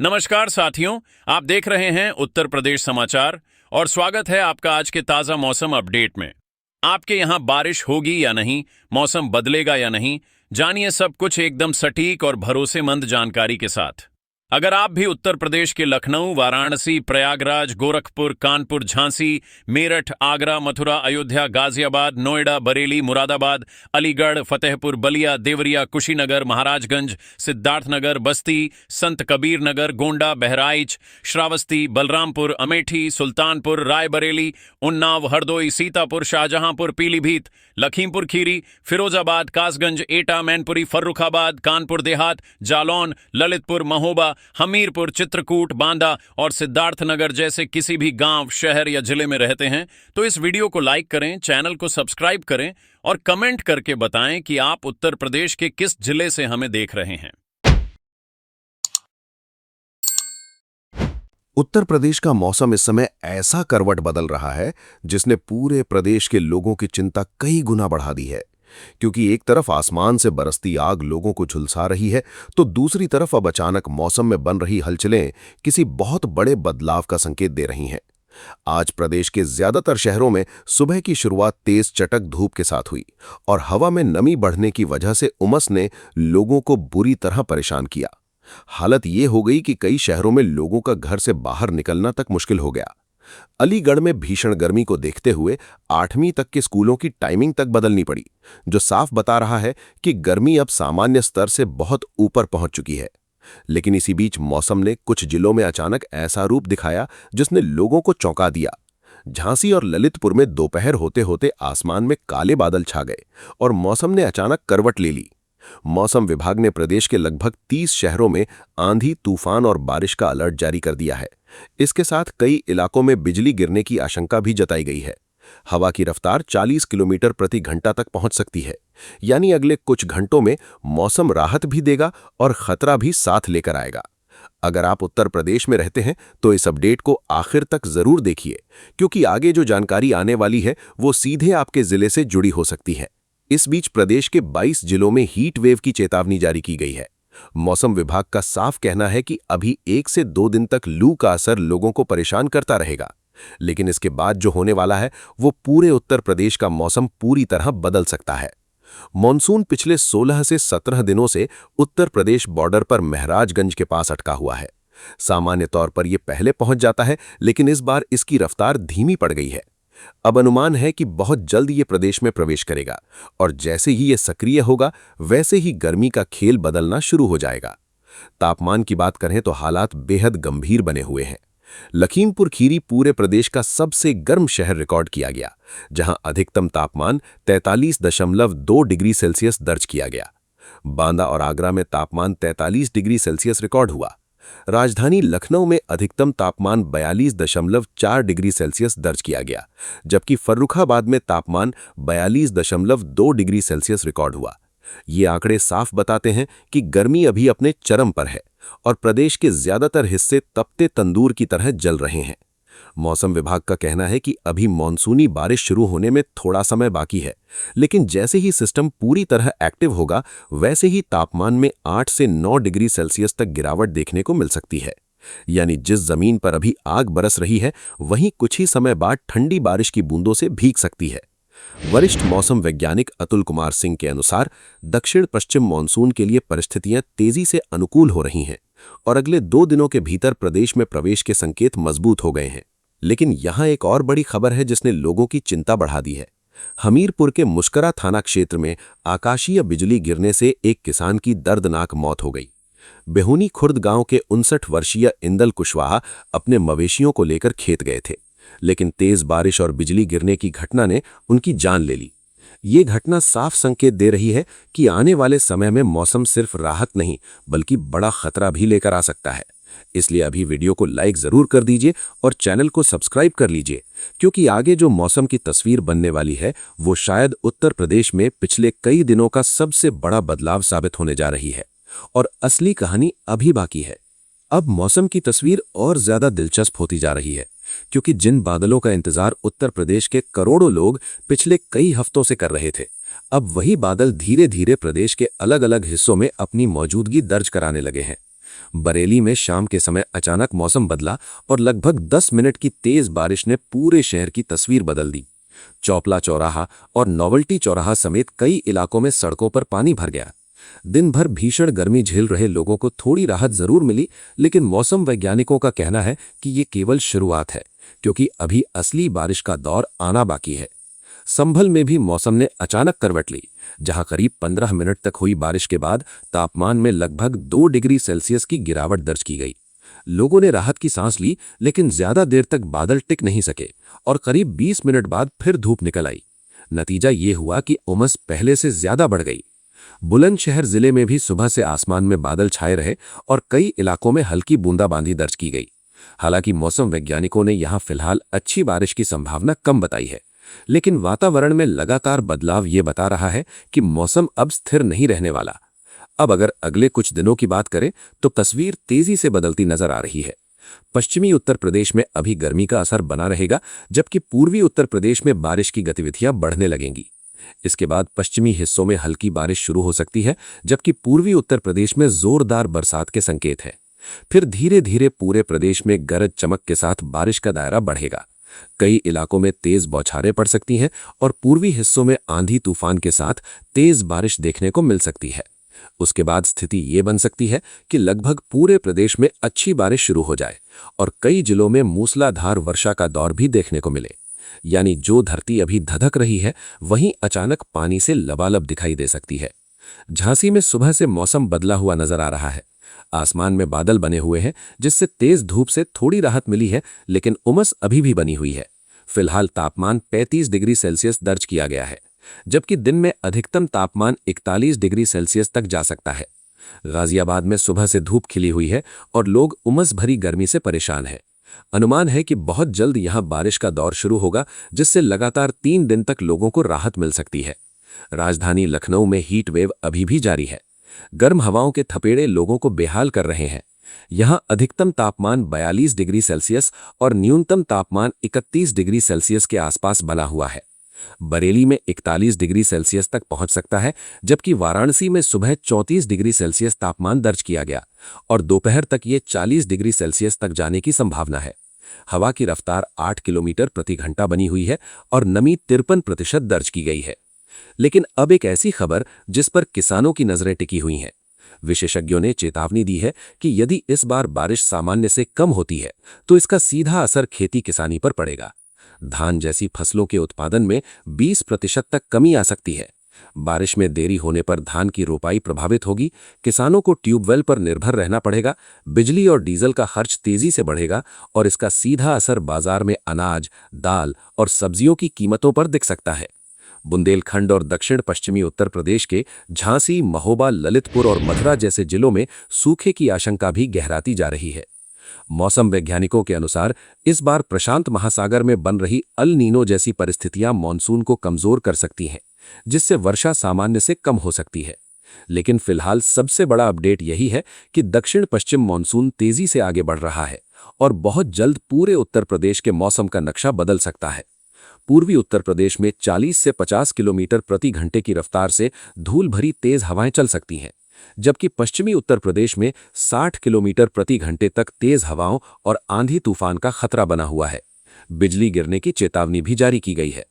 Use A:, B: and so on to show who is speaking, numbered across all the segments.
A: नमस्कार साथियों, आप देख रहे हैं उत्तर प्रदेश समाचार और स्वागत है आपका आज के ताजा मौसम अपडेट में। आपके यहां बारिश होगी या नहीं, मौसम बदलेगा या नहीं, जानिए सब कुछ एकदम सटीक और भरोसेमंद जानकारी के साथ। अगर आप भी उत्तर प्रदेश के लखनऊ, वाराणसी, प्रयागराज, गोरखपुर, कानपुर, झांसी, मेरठ, आगरा, मथुरा, अयोध्या, गाजियाबाद, नोएडा, बरेली, मुरादाबाद, अलीगढ़, फतेहपुर, बलिया, देवरिया, कुशीनगर, महाराजगंज, सिद्धार्थनगर, बस्ती, संत कबीर नगर, गोंडा, बहराइच, श्रावस्ती, बलरामपुर, अमेठी, सुल्तानपुर, रायबरेली, उन्नाव, हरदोई, सीतापुर, शाहजहांपुर, पीलीभीत, लखीमपुर खीरी, फिरोजाबाद, कासगंज, एटा, मैनपुरी, फर्रुखाबाद, कानपुर देहात, जालौन, ललितपुर, महोबा, हमीरपुर, चित्रकूट, बांदा और सिद्धार्थनगर जैसे किसी भी गांव, शहर या जिले में रहते हैं तो इस वीडियो को लाइक करें, चैनल को सब्सक्राइब करें और कमेंट करके बताएं कि आप उत्तर प्रदेश के किस जिले से हमें देख रहे हैं।
B: उत्तर प्रदेश का मौसम इस समय ऐसा करवट बदल रहा है जिसने पूरे प्रदेश के लोगों की चिंता कई गुना बढ़ा दी है। क्योंकि एक तरफ आसमान से बरसती आग लोगों को झुलसा रही है, तो दूसरी तरफ अब अचानक मौसम में बन रही हलचलें किसी बहुत बड़े बदलाव का संकेत दे रही हैं। आज प्रदेश के ज्यादातर शहरों में सुबह की शुरुआत तेज चटक धूप के साथ हुई और हवा में नमी बढ़ने की वजह से उमस ने लोगों को बुरी तरह परेशान किया। हालत ये हो गई कि कई शहरों में लोगों का घर से बाहर निकलना तक मुश्किल हो गया। अलीगढ़ में भीषण गर्मी को देखते हुए 8वीं तक के स्कूलों की टाइमिंग तक बदलनी पड़ी, जो साफ बता रहा है कि गर्मी अब सामान्य स्तर से बहुत ऊपर पहुंच चुकी है। लेकिन इसी बीच मौसम ने कुछ जिलों में अचानक ऐसा रूप दिखाया जिसने लोगों को चौंका दिया। झांसी और ललितपुर में दोपहर होते होते आसमान में काले बादल छा गए और मौसम ने अचानक करवट ले ली। मौसम विभाग ने प्रदेश के लगभग 30 शहरों में आंधी, तूफान और बारिश का अलर्ट जारी कर दिया है। इसके साथ कई इलाकों में बिजली गिरने की आशंका भी जताई गई है। हवा की रफ्तार 40 किलोमीटर प्रति घंटा तक पहुंच सकती है, यानी अगले कुछ घंटों में मौसम राहत भी देगा और खतरा भी साथ लेकर आएगा। अगर आप उत्तर प्रदेश में रहते हैं तो इस अपडेट को आखिर तक जरूर देखिए, क्योंकि आगे जो जानकारी आने वाली है वो सीधे आपके जिले से जुड़ी हो सकती है। इस बीच प्रदेश के 22 जिलों में हीट वेव की चेतावनी जारी की गई है। मौसम विभाग का साफ कहना है कि अभी 1 से 2 दिन तक लू का असर लोगों को परेशान करता रहेगा, लेकिन इसके बाद जो होने वाला है वो पूरे उत्तर प्रदेश का मौसम पूरी तरह बदल सकता है। मॉनसून पिछले 16 से 17 दिनों से उत्तर प्रदेश बॉर्डर पर महराजगंज के पास अटका हुआ है। सामान्य तौर पर यह पहले पहुंच जाता है, लेकिन इस बार इसकी रफ्तार धीमी पड़ गई है। अब अनुमान है कि बहुत जल्द ये प्रदेश में प्रवेश करेगा और जैसे ही ये सक्रिय होगा वैसे ही गर्मी का खेल बदलना शुरू हो जाएगा। तापमान की बात करें तो हालात बेहद गंभीर बने हुए हैं। लखीमपुर खीरी पूरे प्रदेश का सबसे गर्म शहर रिकॉर्ड किया गया, जहां अधिकतम तापमान 43.2 डिग्री सेल्सियस दर्ज किया गया। बांदा और आगरा में तापमान 43 डिग्री सेल्सियस रिकॉर्ड हुआ। राजधानी लखनऊ में अधिकतम तापमान 42.4 डिग्री सेल्सियस दर्ज किया गया, जबकि फर्रुखाबाद में तापमान 42.2 डिग्री सेल्सियस रिकॉर्ड हुआ। ये आंकड़े साफ बताते हैं कि गर्मी अभी अपने चरम पर है और प्रदेश के ज्यादातर हिस्से तपते तंदूर की तरह जल रहे हैं। मौसम विभाग का कहना है कि अभी मानसूनी बारिश शुरू होने में थोड़ा समय बाकी है, लेकिन जैसे ही सिस्टम पूरी तरह एक्टिव होगा वैसे ही तापमान में 8 से 9 डिग्री सेल्सियस तक गिरावट देखने को मिल सकती है। यानी जिस जमीन पर अभी आग बरस रही है वहीं कुछ ही समय बाद ठंडी बारिश की बूंदों से भीग सकती है। वरिष्ठ मौसम वैज्ञानिक अतुल कुमार सिंह के अनुसार दक्षिण पश्चिम मानसून के लिए परिस्थितियां तेजी से अनुकूल हो रही हैं और अगले 2 दिनों के भीतर प्रदेश में प्रवेश के संकेत मजबूत हो गए हैं। लेकिन यहां एक और बड़ी खबर है जिसने लोगों की चिंता बढ़ा दी है। हमीरपुर के मुस्करा थाना क्षेत्र में आकाशीय बिजली गिरने से एक किसान की दर्दनाक मौत हो गई। बेहुनी खुर्द गांव के 59 वर्षीय इंदल कुशवाहा अपने मवेशियों को लेकर खेत गए थे, लेकिन तेज बारिश और बिजली गिरने की घटना ने उनकी जान ले ली। ये घटना साफ संकेत दे रही है कि आने वाले समय में मौसम सिर्फ राहत नहीं बल्कि बड़ा खतरा भी लेकर आ सकता है। इसलिए अभी वीडियो को लाइक जरूर कर दीजिए और चैनल को सब्सक्राइब कर लीजिए, क्योंकि आगे जो मौसम की तस्वीर बनने वाली है वो शायद उत्तर प्रदेश में पिछले कई दिनों का सबसे बड़ा बदलाव साबित होने जा रही है और असली कहानी अभी बाकी है। अब मौसम की तस्वीर और ज्यादा दिलचस्प होती जा रही है, क्योंकि जिन बादलों का इंतजार उत्तर प्रदेश के करोड़ों लोग पिछले कई हफ्तों से कर रहे थे, अब वही बादल धीरे धीरे प्रदेश के अलग अलग हिस्सों में अपनी मौजूदगी दर्ज कराने लगे हैं।
C: बरेली में शाम के समय अचानक मौसम बदला और लगभग 10 मिनट की तेज बारिश ने पूरे शहर की तस्वीर बदल दी। चौपला चौराहा और नोवेल्टी चौराहा समेत कई इलाकों में सड़कों पर पानी भर गया। दिन भर भीषण गर्मी झेल रहे लोगों को थोड़ी राहत जरूर मिली, लेकिन मौसम वैज्ञानिकों का कहना है कि ये केवल शुरुआत है, क्योंकि अभी असली बारिश का दौर आना बाकी है। संभल में भी मौसम ने अचानक करवट ली, जहां करीब 15 मिनट तक हुई बारिश के बाद तापमान में लगभग 2 डिग्री सेल्सियस की गिरावट दर्ज की गई। लोगों ने राहत की सांस ली, लेकिन ज्यादा देर तक बादल टिक नहीं सके और करीब 20 मिनट बाद फिर धूप निकल आई। नतीजा ये हुआ कि उमस पहले से ज्यादा बढ़ गई। बुलंदशहर जिले में भी सुबह से आसमान में बादल छाए रहे और कई इलाकों में हल्की बूंदाबांदी दर्ज की गई। हालांकि मौसम वैज्ञानिकों ने यहां फिलहाल अच्छी बारिश की संभावना कम बताई है, लेकिन वातावरण में लगातार बदलाव ये बता रहा है कि मौसम अब स्थिर नहीं रहने वाला। अब अगर अगले कुछ दिनों की बात करें तो तस्वीर तेजी से बदलती नजर आ रही है। पश्चिमी उत्तर प्रदेश में अभी गर्मी का असर बना रहेगा, जबकि पूर्वी उत्तर प्रदेश में बारिश की गतिविधियां बढ़ने लगेंगी। इसके बाद पश्चिमी हिस्सों में हल्की बारिश शुरू हो सकती है, जबकि पूर्वी उत्तर प्रदेश में जोरदार बरसात के संकेत हैं। फिर धीरे धीरे पूरे प्रदेश में गरज चमक के साथ बारिश का दायरा बढ़ेगा। कई इलाकों में तेज बौछारें पड़ सकती हैं और पूर्वी हिस्सों में आंधी तूफान के साथ तेज बारिश देखने को मिल सकती है। उसके बाद स्थिति ये बन सकती है कि लगभग पूरे प्रदेश में अच्छी बारिश शुरू हो जाए और कई जिलों में मूसलाधार वर्षा का दौर भी देखने को मिले। यानी जो धरती अभी धधक रही है, वहीं अचानक पानी से लबालब दिखाई दे सकती है। झांसी में सुबह से मौसम बदला हुआ नजर आ रहा है। आसमान में बादल बने हुए हैं, जिससे तेज धूप से थोड़ी राहत मिली है, लेकिन उमस अभी भी बनी हुई है। फिलहाल तापमान 35 डिग्री सेल्सियस दर्ज किया गया है, जबकि दिन में अधिकतम तापमान 41 डिग्री सेल्सियस तक जा सकता है। गाजियाबाद में सुबह से धूप खिली हुई है और लोग उमस भरी गर्मी से परेशान हैं। अनुमान है कि बहुत जल्द यहां बारिश का दौर शुरू होगा, जिससे लगातार 3 दिन तक लोगों को राहत मिल सकती है। राजधानी लखनऊ में हीट वेव अभी भी जारी है। गर्म हवाओं के थपेड़े लोगों को बेहाल कर रहे हैं। यहां अधिकतम तापमान 42 डिग्री सेल्सियस और न्यूनतम तापमान 31 डिग्री सेल्सियस के आसपास बना हुआ है। बरेली में 41 डिग्री सेल्सियस तक पहुंच सकता है, जबकि वाराणसी में सुबह 34 डिग्री सेल्सियस तापमान दर्ज किया गया और दोपहर तक ये 40 डिग्री सेल्सियस तक जाने की संभावना है। हवा की रफ्तार 8 किलोमीटर प्रति घंटा बनी हुई है और नमी 53% दर्ज की गई है। लेकिन अब एक ऐसी खबर जिस पर किसानों की नजरें टिकी हुई हैं। विशेषज्ञों ने चेतावनी दी है कि यदि इस बार बारिश सामान्य से कम होती है तो इसका सीधा असर खेती किसानी पर पड़ेगा। धान जैसी फसलों के उत्पादन में 20% तक कमी आ सकती है। बारिश में देरी होने पर धान की रोपाई प्रभावित होगी, किसानों को ट्यूबवेल पर निर्भर रहना पड़ेगा, बिजली और डीजल का खर्च तेजी से बढ़ेगा और इसका सीधा असर बाजार में अनाज, दाल और सब्जियों की कीमतों पर दिख सकता है। बुंदेलखंड और दक्षिण पश्चिमी उत्तर प्रदेश के झांसी, महोबा, ललितपुर और मथुरा जैसे जिलों में सूखे की आशंका भी गहराती जा रही है। मौसम वैज्ञानिकों के अनुसार इस बार प्रशांत महासागर में बन रही अल नीनो जैसी परिस्थितियां मॉनसून को कमजोर कर सकती हैं, जिससे वर्षा सामान्य से कम हो सकती है। लेकिन फिलहाल सबसे बड़ा अपडेट यही है कि दक्षिण पश्चिम मॉनसून तेजी से आगे बढ़ रहा है और बहुत जल्द पूरे उत्तर प्रदेश के मौसम का नक्शा बदल सकता है। पूर्वी उत्तर प्रदेश में 40 से 50 किलोमीटर प्रति घंटे की रफ्तार से धूल भरी तेज हवाएं चल सकती हैं, जबकि पश्चिमी उत्तर प्रदेश में 60 किलोमीटर प्रति घंटे तक तेज हवाओं और आंधी तूफान का खतरा बना हुआ है। बिजली गिरने की चेतावनी भी जारी की गई है।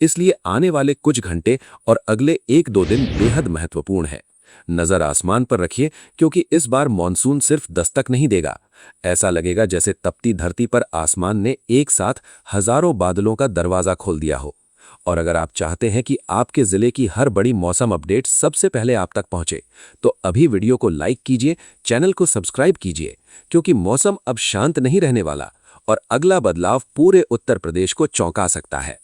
C: इसलिए आने वाले कुछ घंटे और अगले 1-2 दिन बेहद महत्वपूर्ण है। नजर आसमान पर रखिए, क्योंकि इस बार मॉनसून सिर्फ दस्तक नहीं देगा। ऐसा लगेगा जैसे तपती धरती पर आसमान ने एक साथ हजारों बादलों का दरवाजा खोल दिया हो। और अगर आप चाहते हैं कि आपके जिले की हर बड़ी मौसम अपडेट सबसे पहले आप तक पहुंचे, तो अभी वीडियो को लाइक कीजिए, चैनल को सब्सक्राइब कीजिए, क्योंकि मौसम अब शांत नहीं रहने वाला और अगला बदलाव पूरे उत्तर प्रदेश को चौंका सकता है।